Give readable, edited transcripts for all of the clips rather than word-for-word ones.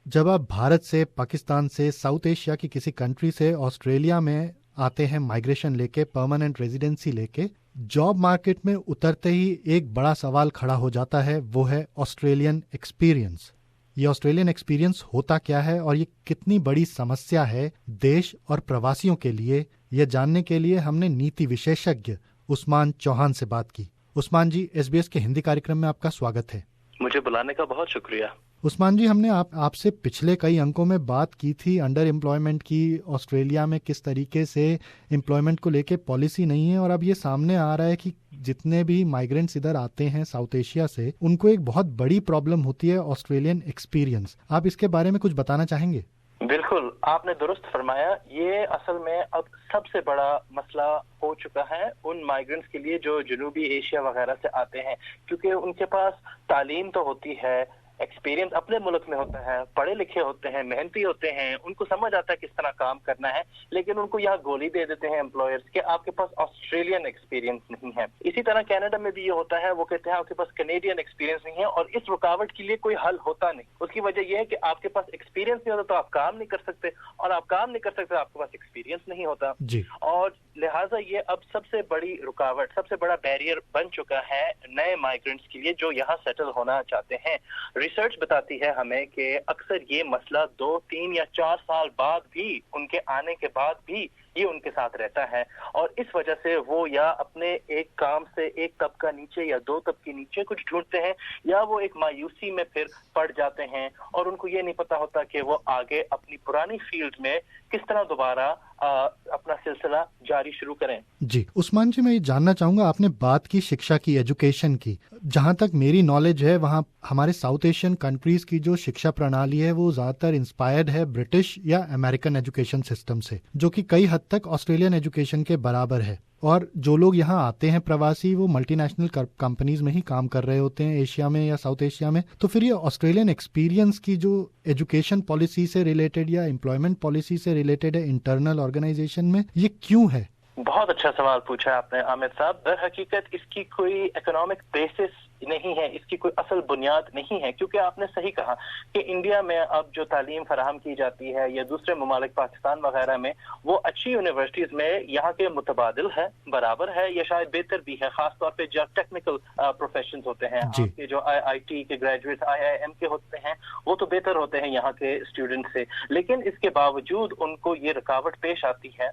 جب آپ بھارت سے، پاکستان سے، ساؤتھ ایشیا کی کسی کنٹری سے آسٹریلیا میں آتے ہیں مائگریشن لے کے، پرماننٹ ریزیڈنسی لے کے، جاب مارکیٹ میں اترتے ہی ایک بڑا سوال کھڑا ہو جاتا ہے، وہ ہے آسٹریلین ایکسپیرینس۔ یہ آسٹریلین ایکسپیرینس ہوتا کیا ہے اور یہ کتنی بڑی سمسیا ہے دیش اور پرواسیوں کے لیے، یہ جاننے کے لیے ہم نے نیتی وشیشجঞ عثمان چوہان سے بات کی۔ عثمان جی، SBS کے ہندی کارکرم میں آپ کا سواگت ہے۔ مجھے بلانے کا بہت شکریہ۔ عثمان جی، ہم نے آپ سے پچھلے کئی انکوں میں بات کی تھی انڈر امپلائمنٹ کی، آسٹریلیا میں کس طریقے سے امپلائمنٹ کو لے کے پالیسی نہیں ہے، اور اب یہ سامنے آ رہا ہے کہ جتنے بھی مائیگرینٹس ادھر آتے ہیں ساؤتھ ایشیا سے، ان کو ایک بہت بڑی پرابلم ہوتی ہے آسٹریلین ایکسپیرینس۔ آپ اس کے بارے میں کچھ بتانا چاہیں گے؟ بالکل، آپ نے درست فرمایا۔ یہ اصل میں اب سب سے بڑا مسئلہ ہو چکا ہے ان مائیگرنٹس کے لیے جو جنوبی ایشیا وغیرہ سے آتے ہیں، کیونکہ ان کے پاس تعلیم تو ہوتی ہے، ایکسپیرینس اپنے ملک میں ہوتا ہے، پڑھے لکھے ہوتے ہیں، محنتی ہوتے ہیں، ان کو سمجھ آتا ہے کس طرح کام کرنا ہے، لیکن ان کو یہاں گولی دے دیتے ہیں امپلائرز کہ آپ کے پاس آسٹریلین ایکسپیرینس نہیں ہے۔ اسی طرح کینیڈا میں بھی یہ ہوتا ہے، وہ کہتے ہیں آپ کے پاس کینیڈین ایکسپیرینس نہیں ہے، اور اس رکاوٹ کے لیے کوئی حل ہوتا نہیں۔ اس کی وجہ یہ ہے کہ آپ کے پاس ایکسپیرینس نہیں ہوتا تو آپ کام نہیں کر سکتے، اور آپ کام نہیں کر سکتے تو آپ کے پاس ایکسپیرینس نہیں ہوتا جی۔ اور لہٰذا یہ اب سب سے بڑی رکاوٹ، سب سے بڑا بیریئر بن چکا ہے نئے مائیگرنٹس کے لیے جو یہاں سیٹل ہونا چاہتے ہیں۔ ریسرچ بتاتی ہے ہمیں کہ اکثر یہ مسئلہ 2، 3 یا 4 سال بعد بھی، ان کے آنے کے بعد بھی یہ ان کے ساتھ رہتا ہے، اور اس وجہ سے وہ یا اپنے ایک کام سے ایک طبقہ نیچے یا 2 طبقے نیچے کچھ ڈھونڈتے ہیں، یا وہ ایک مایوسی میں پھر پڑ جاتے ہیں، اور ان کو یہ نہیں پتا ہوتا کہ وہ آگے اپنی پرانی فیلڈ میں کس طرح دوبارہ اپنا سلسلہ جاری شروع کریں۔ جی عثمان جی، میں یہ جاننا چاہوں گا، آپ نے بات کی شکشا کی، ایجوکیشن کی، جہاں تک میری نالج ہے وہاں ہمارے ساؤتھ ایشین کنٹریز کی جو شکشا پرنالی ہے وہ زیادہ تر انسپائرڈ ہے برٹش یا امریکن ایجوکیشن سسٹم سے، جو کہ کئی حد تک آسٹریلین ایجوکیشن کے برابر ہے، اور جو لوگ یہاں آتے ہیں پرواسی، وہ ملٹی نیشنل کمپنیز میں ہی کام کر رہے ہوتے ہیں ایشیا میں یا ساؤتھ ایشیا میں۔ تو پھر یہ آسٹریلین ایکسپیرینس کی جو ایجوکیشن پالیسی سے ریلیٹڈ یا امپلائمنٹ پالیسی سے ریلیٹڈ ہے انٹرنل آرگنائزیشن میں، یہ کیوں ہے؟ بہت اچھا سوال پوچھا آپ نے عامر صاحب۔ در حقیقت اس کی کوئی اکنامک بیسس نہیں ہے، اس کی کوئی اصل بنیاد نہیں ہے، کیونکہ آپ نے صحیح کہا کہ انڈیا میں اب جو تعلیم فراہم کی جاتی ہے یا دوسرے ممالک پاکستان وغیرہ میں، وہ اچھی یونیورسٹیز میں یہاں کے متبادل ہے، برابر ہے، یا شاید بہتر بھی ہے، خاص طور پہ جو ٹیکنیکل پروفیشنز ہوتے ہیں، آپ کے جو آئی ٹی کے گریجویٹ، IIM کے ہوتے ہیں، وہ تو بہتر ہوتے ہیں یہاں کے اسٹوڈنٹ سے، لیکن اس کے باوجود ان کو یہ رکاوٹ پیش آتی ہے،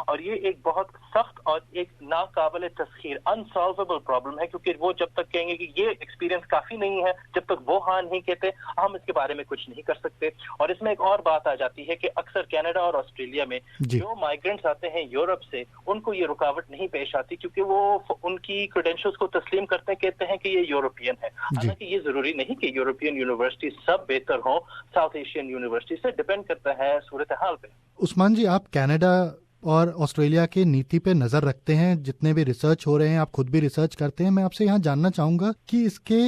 اور یہ ایک بہت سخت اور ایک ناقابل تسخیر انسالویبل پرابلم ہے، کیونکہ وہ جب تک کہیں گے کہ یہ ایکسپیرینس کافی نہیں ہے، جب تک وہ ہاں نہیں کہتے ہم اس کے بارے میں کچھ نہیں کر سکتے۔ اور اس میں ایک اور بات آ جاتی ہے کہ اکثر کینیڈا اور آسٹریلیا میں جو مائیگرینٹس آتے ہیں یورپ سے، ان کو یہ رکاوٹ نہیں پیش آتی، کیونکہ وہ ان کی کریڈینشلز کو تسلیم کرتے ہیں، کہتے ہیں کہ یہ یورپین ہے۔ حالانکہ یہ ضروری نہیں کہ یورپین یونیورسٹی سب بہتر ہوں، ساؤتھ ایشین یونیورسٹی سے ڈپینڈ کرتا ہے صورتحال پہ۔ عثمان جی، آپ کینیڈا اور آسٹریلیا کے نیتی پہ نظر رکھتے ہیں، جتنے بھی ریسرچ ہو رہے ہیں آپ خود بھی ریسرچ کرتے ہیں، میں آپ سے یہاں جاننا چاہوں گا کہ اس کے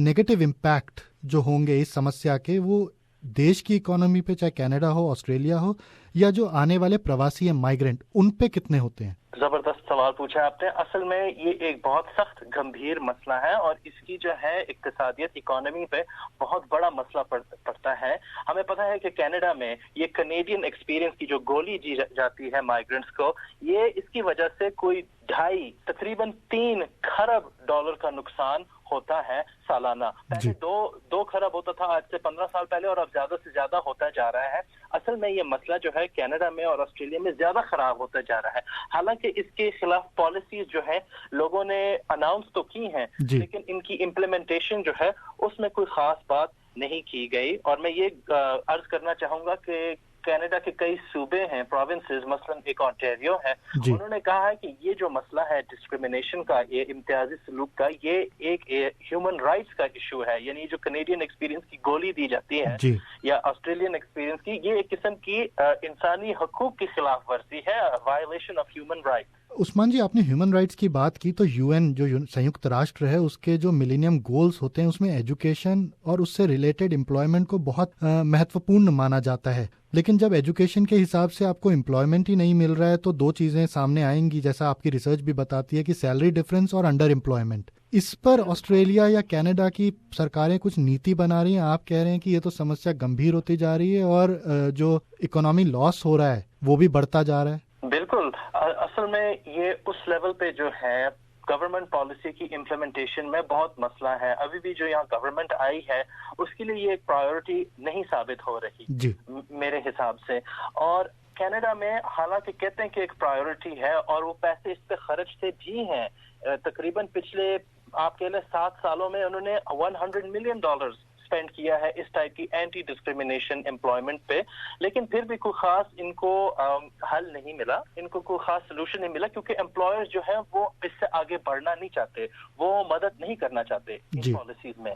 نیگیٹو امپیکٹ جو ہوں گے اس سمسیا کے، وہ دیش کی اکانومی پہ، چاہے کینیڈا ہو، آسٹریلیا ہو، یا جو آنے والے پرواسی ہیں مائیگرینٹ، ان پہ کتنے ہوتے ہیں؟ زبردست سوال پوچھا آپ نے۔ اصل میں یہ ایک بہت سخت گمبھیر مسئلہ ہے، اور اس کی جو ہے اقتصادیت، اکانومی پہ بہت بڑا مسئلہ پڑتا ہے۔ ہمیں پتہ ہے کہ کینیڈا میں یہ کینیڈین ایکسپیرینس کی جو گولی دی جاتی ہے مائیگرنٹس کو، یہ اس کی وجہ سے کوئی 2.5 تقریباً 3 کھرب ڈالر کا نقصان ہوتا ہے سالانہ۔ پہلے 2 کھرب ہوتا تھا آج سے 15 سال پہلے، اور اب زیادہ سے زیادہ ہوتا جا رہا ہے۔ اصل میں یہ مسئلہ جو ہے کینیڈا میں اور آسٹریلیا میں زیادہ خراب ہوتا جا رہا ہے، حالانکہ اس کے خلاف پالیسیز جو ہے لوگوں نے اناؤنس تو کی ہیں، لیکن ان کی امپلیمنٹیشن جو ہے اس میں کوئی خاص بات نہیں کی گئی۔ اور میں یہ عرض کرنا چاہوں گا کہ کینیڈا کے کئی صوبے ہیں، پروونسز، مثلا ایک آنٹیریو ہے، انہوں نے کہا ہے کہ یہ جو مسئلہ ہے ڈسکریمنیشن کا، یہ امتیازی سلوک کا، یہ ایک ہیومن رائٹس کا ایشو ہے، یعنی جو کینیڈین ایکسپیرینس کی گولی دی جاتی ہے یا آسٹریلین ایکسپیرینس کی، یہ ایک قسم کی انسانی حقوق کی خلاف ورزی ہے، وائلیشن آف ہیومن رائٹ۔ عثمان جی، آپ نے ہیومن رائٹس کی بات کی، تو UN جو سنیکت راشٹر ہے، اس کے جو ملینیم گولز ہوتے ہیں، اس میں ایجوکیشن اور اس سے ریلیٹڈ امپلائمنٹ کو بہت مہتوپورن مانا جاتا ہے۔ لیکن جب ایجوکیشن کے حساب سے آپ کو امپلائمنٹ ہی نہیں مل رہا ہے تو دو چیزیں سامنے آئیں گی، جیسا آپ کی ریسرچ بھی بتاتی ہے کہ سیلری ڈفرینس اور انڈر امپلائمنٹ. اس پر آسٹریلیا یا کینیڈا کی سرکاریں کچھ نیتی بنا رہی ہیں؟ آپ کہہ رہے ہیں کہ یہ تو سمسیا گمبھیر ہوتی جا رہی ہے اور جو اکنامی لاس ہو رہا ہے وہ بھی بڑھتا جا رہا ہے. بالکل، اصل میں یہ اس لیول پہ جو ہے گورنمنٹ پالیسی کی امپلیمنٹیشن میں بہت مسئلہ ہے. ابھی بھی جو یہاں گورنمنٹ آئی ہے اس کے لیے یہ ایک پرائیورٹی نہیں ثابت ہو رہی جی میرے حساب سے. اور کینیڈا میں حالانکہ کہتے ہیں کہ ایک پرائیورٹی ہے اور وہ پیسے اس پہ خرچتے بھی ہیں. تقریباً پچھلے آپ کہہ لیں 7 سالوں میں انہوں نے $100 ملین اسپینڈ کیا ہے اس ٹائپ کی اینٹی ڈسکریمنیشن امپلائمنٹ پہ، لیکن پھر بھی کوئی خاص ان کو حل نہیں ملا، ان کو کوئی خاص سلوشن نہیں ملا، کیونکہ امپلائر جو ہیں وہ اس سے آگے بڑھنا نہیں چاہتے، وہ مدد نہیں کرنا چاہتے ان پالیسیز میں.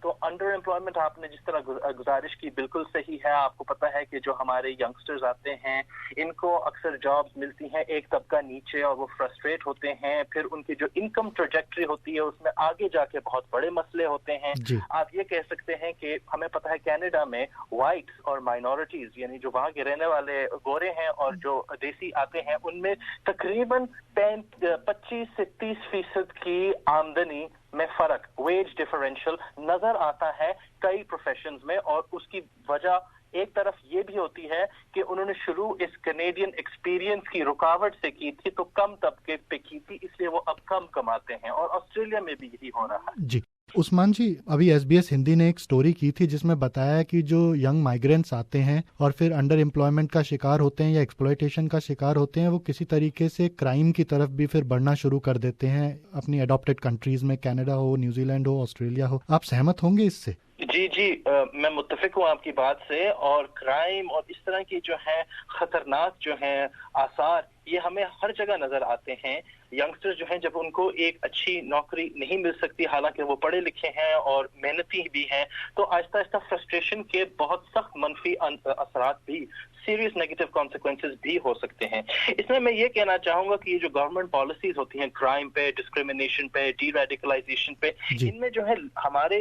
تو انڈر امپلائمنٹ آپ نے جس طرح گزارش کی بالکل صحیح ہے. آپ کو پتا ہے کہ جو ہمارے ینگسٹرز آتے ہیں ان کو اکثر جابز ملتی ہیں ایک طبقہ نیچے اور وہ فرسٹریٹ ہوتے ہیں، پھر ان کی جو انکم ٹریجیکٹری ہوتی ہے اس میں آگے جا کے بہت بڑے مسئلے ہوتے ہیں. آپ یہ کہہ سکتے ہیں کہ ہمیں پتا ہے کینیڈا میں وائٹس اور مائنورٹیز یعنی جو وہاں کے رہنے والے گورے ہیں اور جو دیسی آتے ہیں ان میں تقریباً 25 سے 30% کی آمدنی میں فرق، ویج ڈفرینشل نظر آتا ہے کئی پروفیشنز میں. اور اس کی وجہ ایک طرف یہ بھی ہوتی ہے کہ انہوں نے شروع اس کینیڈین ایکسپیرینس کی رکاوٹ سے کی تھی تو کم طبقے پہ کی تھی، اس لیے وہ اب کم کماتے ہیں، اور آسٹریلیا میں بھی یہی ہو رہا ہے. جی عثمان جی، ابھی ایس بی ایس ہندی نے ایک سٹوری کی تھی جس میں بتایا کہ جو ینگ مائیگرینٹس آتے ہیں اور پھر انڈر امپلائمنٹ کا شکار ہوتے ہیں یا ایکسپلائٹیشن کا شکار ہوتے ہیں، وہ کسی طریقے سے کرائم کی طرف بھی پھر بڑھنا شروع کر دیتے ہیں اپنی اڈاپٹیڈ کنٹریز میں، کینیڈا ہو، نیوزی لینڈ ہو، آسٹریلیا ہو. آپ سہمت ہوں گے اس سے؟ جی میں متفق ہوں آپ کی بات سے. اور کرائم اور اس طرح کی جو ہے خطرناک جو ہیں آثار یہ ہمیں ہر جگہ نظر آتے ہیں. ینگسٹر جو ہیں جب ان کو ایک اچھی نوکری نہیں مل سکتی حالانکہ وہ پڑھے لکھے ہیں اور محنتی بھی ہیں، تو آہستہ آہستہ فرسٹریشن کے بہت سخت منفی اثرات بھی، سیریس نیگیٹو کانسیکوینسز بھی ہو سکتے ہیں. اس میں یہ کہنا چاہوں گا کہ یہ جو گورنمنٹ پالیسیز ہوتی ہیں کرائم پہ، ڈسکریمنیشن پہ، ڈی ریڈیکلائزیشن پہ، ان میں جو ہے ہمارے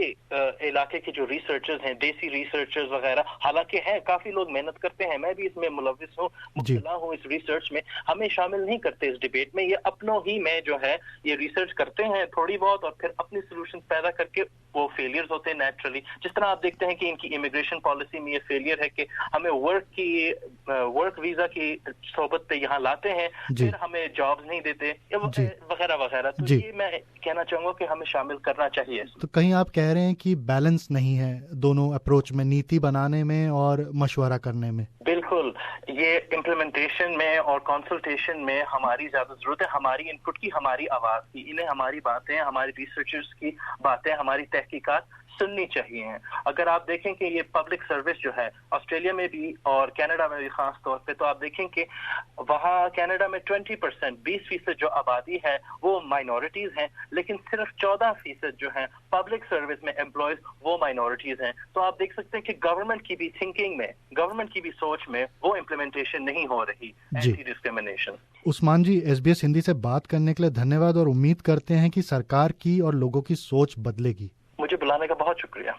علاقے کے جو ریسرچرز ہیں، دیسی ریسرچرز وغیرہ حالانکہ ہیں، کافی لوگ محنت کرتے ہیں، میں بھی اس میں ملوث ہوں، مبتلا ہوں اس ریسرچ میں، ہمیں شامل نہیں کرتے اس ڈیبیٹ میں. یہ اپنوں ہی میں جو ہے یہ ریسرچ کرتے ہیں تھوڑی بہت اور پھر اپنی سولوشن پیدا کر کے وہ فیلئرز ہوتے ہیں نیچرلی. جس طرح آپ دیکھتے ہیں کہ ان کی امیگریشن پالیسی میں یہ فیلئر ہے کہ ہمیں ورک ویزا کی صحبت پہ یہاں لاتے ہیں، پھر ہمیں جابز نہیں دیتے وغیرہ وغیرہ. تو یہ میں کہنا چاہوں گا کہ ہمیں شامل کرنا چاہیے. تو کہیں آپ کہہ رہے ہیں کہ بیلنس نہیں ہے دونوں اپروچ میں، نیتی بنانے میں اور مشورہ کرنے میں؟ بالکل، یہ امپلیمنٹیشن میں اور کنسلٹیشن میں ہماری زیادہ ضرورت ہے، ہماری انپٹ کی، ہماری آواز کی. انہیں ہماری باتیں، ہماری ریسرچرز کی باتیں، ہماری تحقیقات سننی چاہیے. اگر آپ دیکھیں کہ یہ پبلک سروس جو ہے آسٹریلیا میں بھی اور کینیڈا میں بھی خاص طور پہ، تو آپ دیکھیں کہ وہاں کینیڈا میں 20% جو آبادی ہے وہ مائنورٹیز ہیں، لیکن صرف 14% جو ہیں پبلک سروس میں امپلائیز وہ مائنورٹیز ہیں. تو آپ دیکھ سکتے ہیں کہ گورنمنٹ کی بھی تھنکنگ میں، گورنمنٹ کی بھی سوچ میں وہ امپلیمنٹیشن نہیں ہو رہی اینٹی ڈسکریمنیشن. عثمان جی، ایس بی ایس ہندی سے بات کرنے کے لیے دھنیہ واد، اور امید کرتے ہیں کہ سرکار کی اور لوگوں کی سوچ بدلے گی. مجھے بلانے کا بہت شکریہ.